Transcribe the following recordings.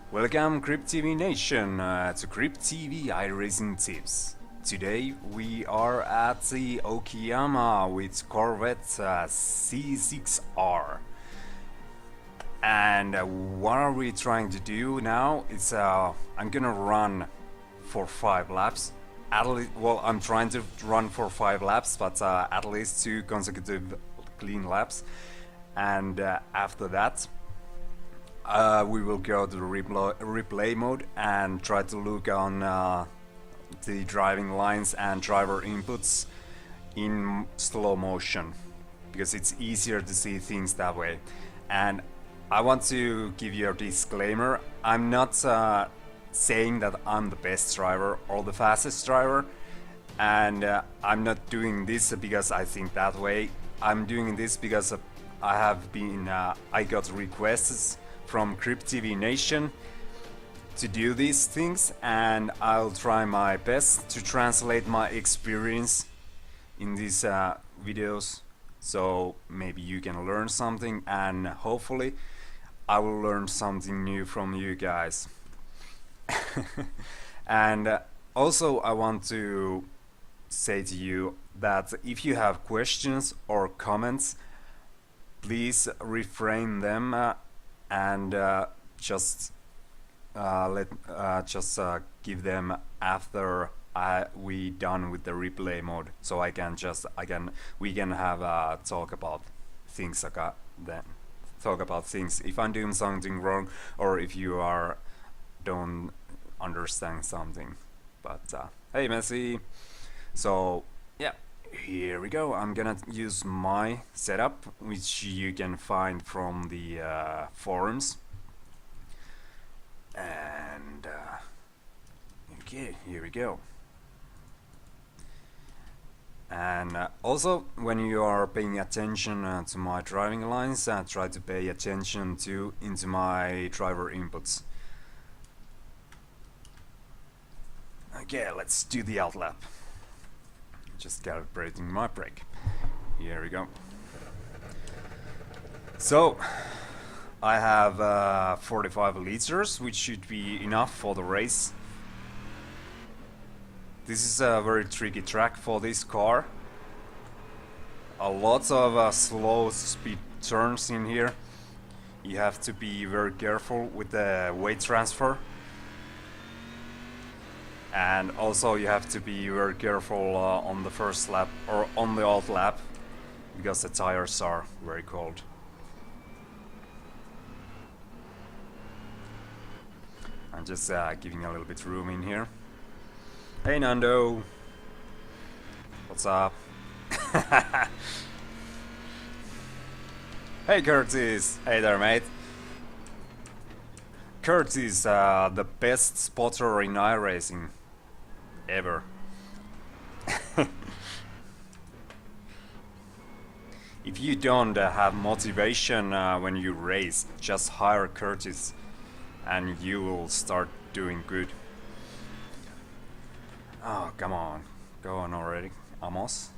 Welcome Grip TV Nation to Grip TV iRacing Tips. Today we are at the Okayama with Corvette C6R. And what are we trying to do now? It's I'm gonna run for 5 laps. At least, well, I'm trying to run for 5 laps, but at least 2 consecutive clean laps. And after that, we will go to the replay mode and try to look on the driving lines and driver inputs in slow motion, because it's easier to see things that way. And I want to give you a disclaimer. I'm not saying that I'm the best driver or the fastest driver, and I'm not doing this because I think that way. I'm doing this because I got requests from Grip TV Nation to do these things, and I'll try my best to translate my experience in these videos, so maybe you can learn something, and hopefully I will learn something new from you guys. And also I want to say to you that if you have questions or comments, please refrain them and just give them after we done with the replay mode, so we can have talk about things then talk about things if I'm doing something wrong or if you don't understand something. But hey Messi, so yeah, here we go. I'm gonna use my setup, which you can find from the forums. And okay, here we go. And also, when you are paying attention to my driving lines, try to pay attention into my driver inputs. Okay, let's do the outlap. Just calibrating my brake. Here we go. So I have 45 liters, which should be enough for the race. This is a very tricky track for this car. A lot of slow speed turns in here. You have to be very careful with the weight transfer. And also you have to be very careful on the first lap or on the alt lap, because the tires are very cold. I'm just giving a little bit room in here. Hey Nando, what's up? Hey Curtis, hey there mate. Curtis, the best spotter in iRacing ever. If you don't have motivation when you race, just hire Curtis and you will start doing good. Oh, come on. Go on already, Amos.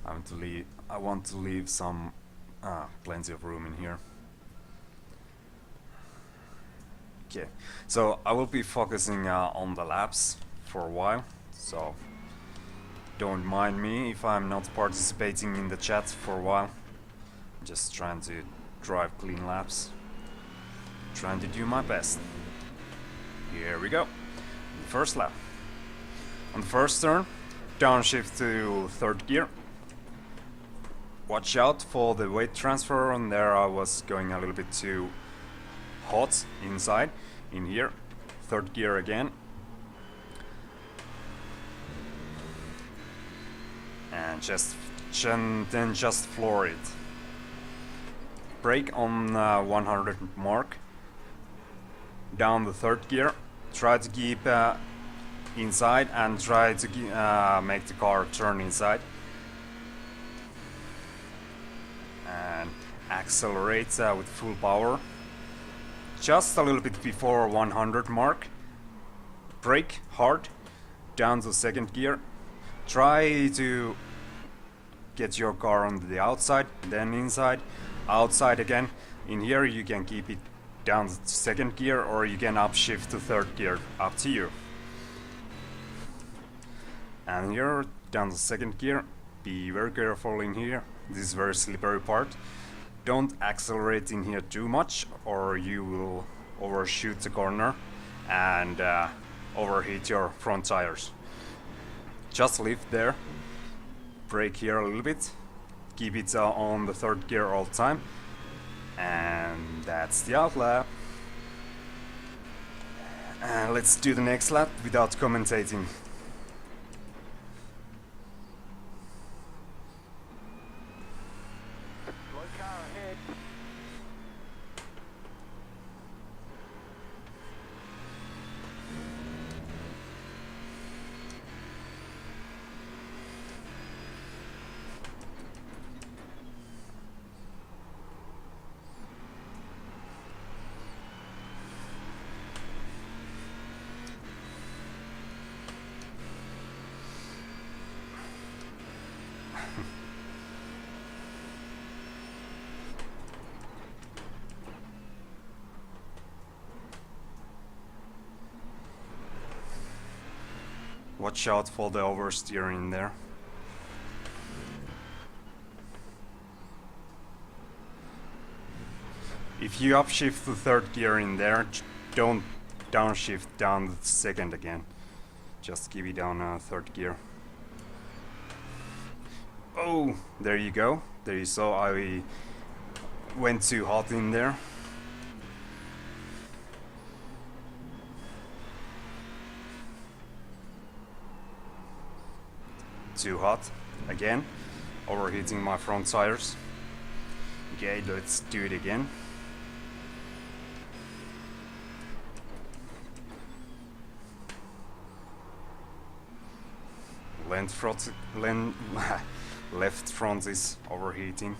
I want to leave some plenty of room in here. Okay, so I will be focusing on the laps for a while, so don't mind me if I'm not participating in the chat for a while. I'm just trying to drive clean laps, trying to do my best. Here we go. First lap. On the first turn, downshift to 3rd gear. Watch out for the weight transfer, and there I was going a little bit too hot inside. In here, 3rd gear again. And then just floor it. Brake on 100 mark. Down the 3rd gear. Try to keep inside and try to make the car turn inside. And accelerate with full power. Just a little bit before 100 mark. Brake hard. Down to 2nd gear. Try to get your car on the outside, then inside. outside again. In here you can keep it down to second gear, or you can upshift to third gear, up to you. And here down to second gear, be very careful in here, this is very slippery part. Don't accelerate in here too much or you will overshoot the corner and overheat your front tires. Just lift there, brake here a little bit, keep it on the third gear all the time, and that's the outlap. And let's do the next lap without commentating. Watch out for the oversteering there. If you upshift to third gear in there, don't downshift down to second again. Just keep it on third gear. Oh, there you go. There you saw I went too hot in there. Too hot again, overheating my front tires. Okay, let's do it again. Left front is overheating.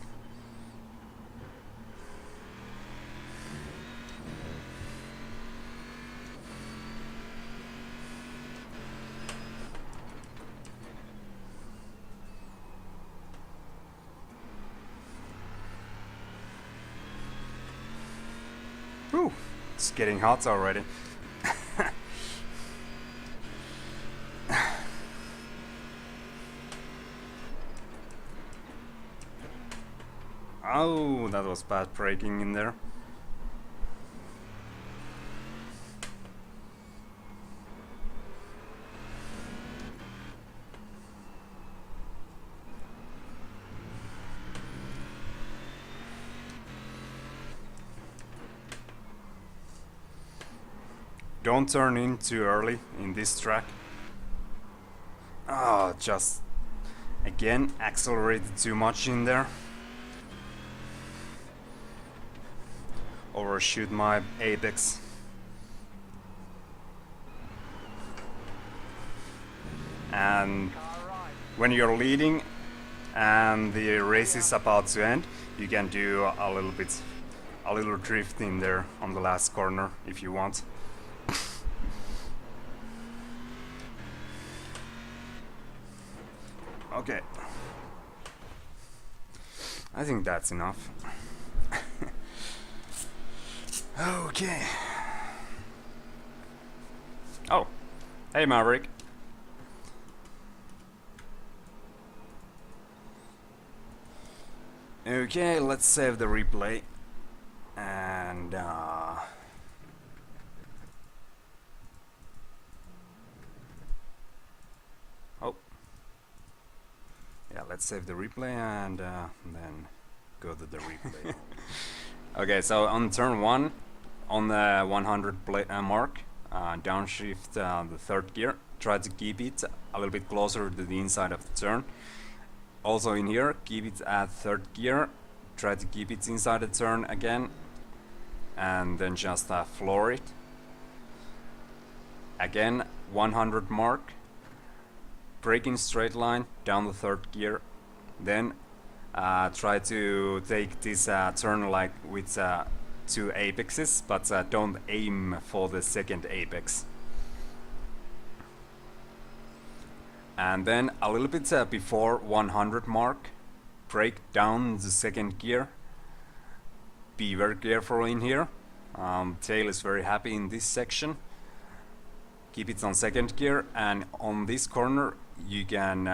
Whew, it's getting hot already. Oh, that was bad braking in there. Don't turn in too early in this track. Oh, just again accelerated too much in there. Overshoot my apex. And when you're leading and the race is about to end, you can do a little drift in there on the last corner if you want. Okay, I think that's enough. Okay. Oh, hey Maverick. Okay, let's save the replay and oh yeah, let's save the replay and then go to the replay. Okay, so on turn 1, on the 100 mark, downshift the third gear, try to keep it a little bit closer to the inside of the turn. Also in here, keep it at third gear, try to keep it inside the turn again, and then just floor it. Again, 100 mark, brake in straight line, down the third gear, then try to take this turn like with 2 apexes, but don't aim for the second apex. And then a little bit before 100 mark, brake down the second gear, be very careful in here. Tail is very happy in this section. Keep it on second gear, and on this corner you can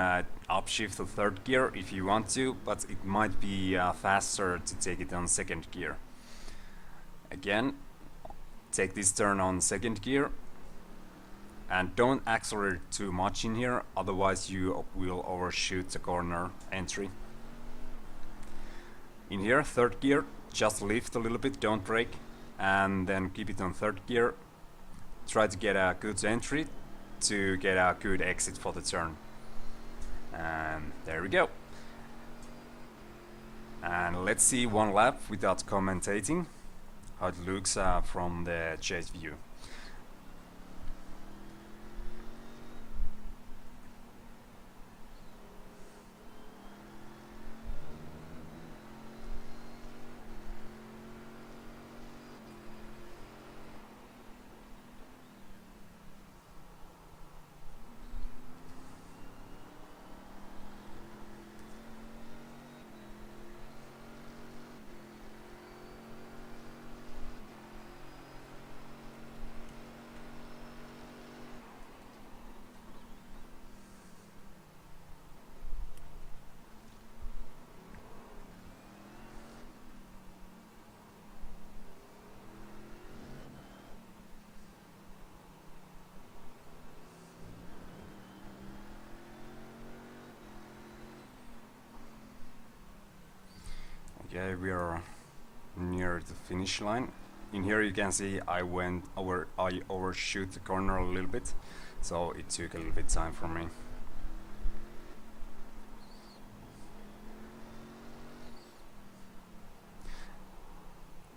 upshift to third gear if you want to, but it might be faster to take it on second gear. Again, take this turn on second gear, and don't accelerate too much in here, otherwise you will overshoot the corner entry. In here, third gear, just lift a little bit, don't brake, and then keep it on third gear. Try to get a good entry to get a good exit for the turn. And there we go. And let's see one lap without commentating how it looks from the chase view. Okay, we are near the finish line. In here you can see I overshoot the corner a little bit, so it took a little bit time for me.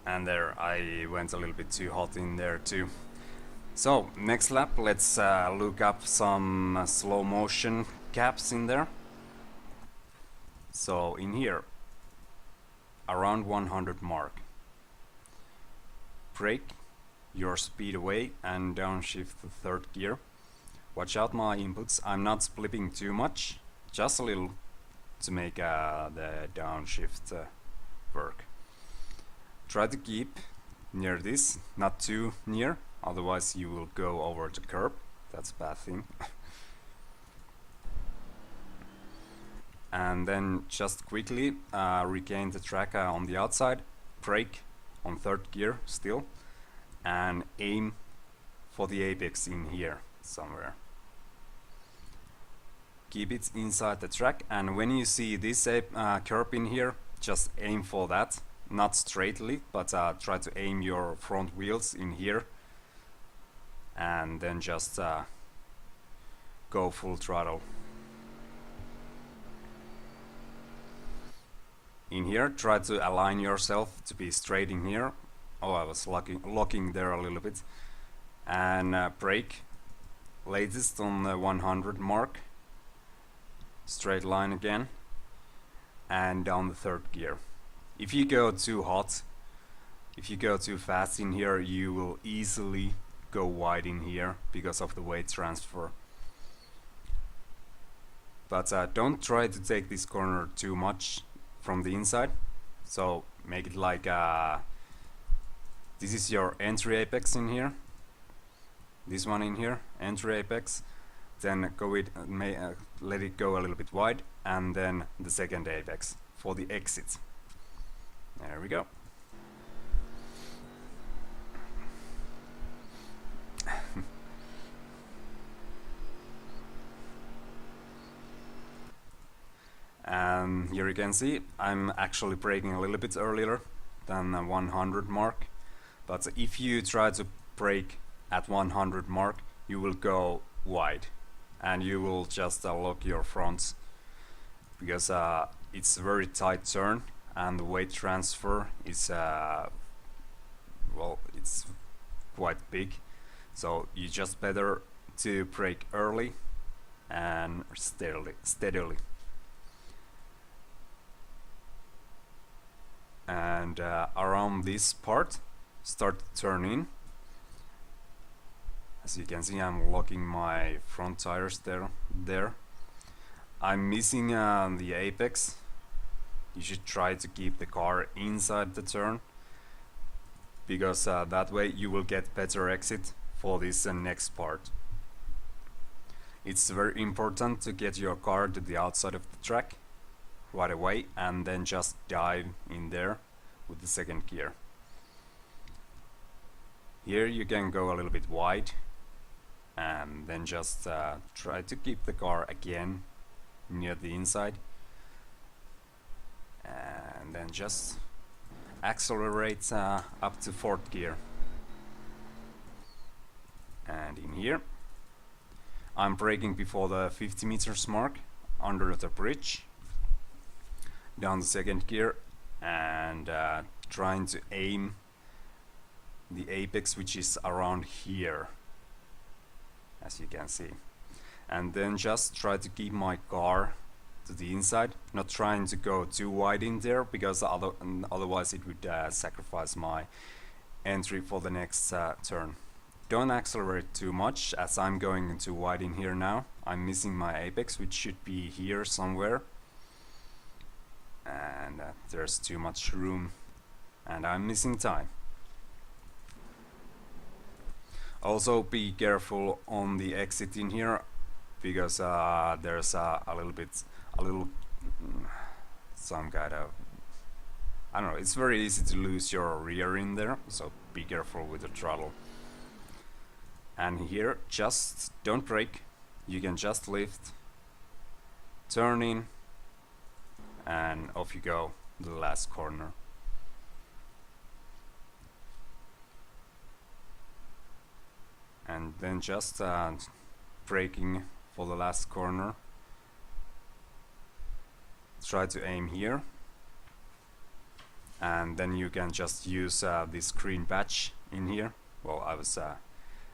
And there I went a little bit too hot in there too. So next lap, let's look up some slow motion caps in there. So in here, around 100 mark, brake your speed away and downshift the third gear. Watch out my inputs, I'm not splitting too much, just a little to make the downshift work. Try to keep near this, not too near, otherwise you will go over the curb, that's a bad thing. And then just quickly regain the track on the outside, brake on third gear still, and aim for the apex in here somewhere. Keep it inside the track, and when you see this curb in here, just aim for that, not straightly, but try to aim your front wheels in here, and then just go full throttle. In here, try to align yourself to be straight in here. Oh, I was locking there a little bit. And brake, latest on the 100 mark. Straight line again. And down the third gear. If you go too hot, if you go too fast in here, you will easily go wide in here because of the weight transfer. But don't try to take this corner too much from the inside, so make it like this is your entry apex in here, this one in here, entry apex, then go with let it go a little bit wide, and then the second apex for the exit. There we go. And here you can see I'm actually braking a little bit earlier than the 100 mark, but if you try to brake at 100 mark, you will go wide and you will just lock your fronts, because it's a very tight turn and the weight transfer is well, it's quite big, so you just better to brake early and steadily. And around this part, start to turn in. As you can see, I'm locking my front tires there. I'm missing the apex. You should try to keep the car inside the turn, because that way you will get better exit for this next part. It's very important to get your car to the outside of the track right away and then just dive in there with the second gear. Here you can go a little bit wide and then just try to keep the car again near the inside and then just accelerate up to fourth gear. And in here I'm braking before the 50 meters mark under the bridge, down the second gear, and trying to aim the apex, which is around here, as you can see, and then just try to keep my car to the inside, not trying to go too wide in there, because otherwise it would sacrifice my entry for the next turn. Don't accelerate too much, as I'm going too wide in here now. I'm missing my apex, which should be here somewhere, and there's too much room and I'm missing time. Also be careful on the exit in here, because there's some kind of, I don't know, it's very easy to lose your rear in there, so be careful with the throttle. And here, just don't brake, you can just lift, turn in, and off you go to the last corner. And then just braking for the last corner. Try to aim here, and then you can just use this green patch in here. Well, I was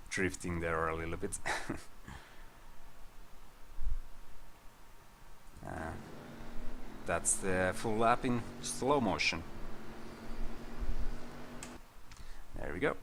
drifting there a little bit. That's the full lap in slow motion. There we go.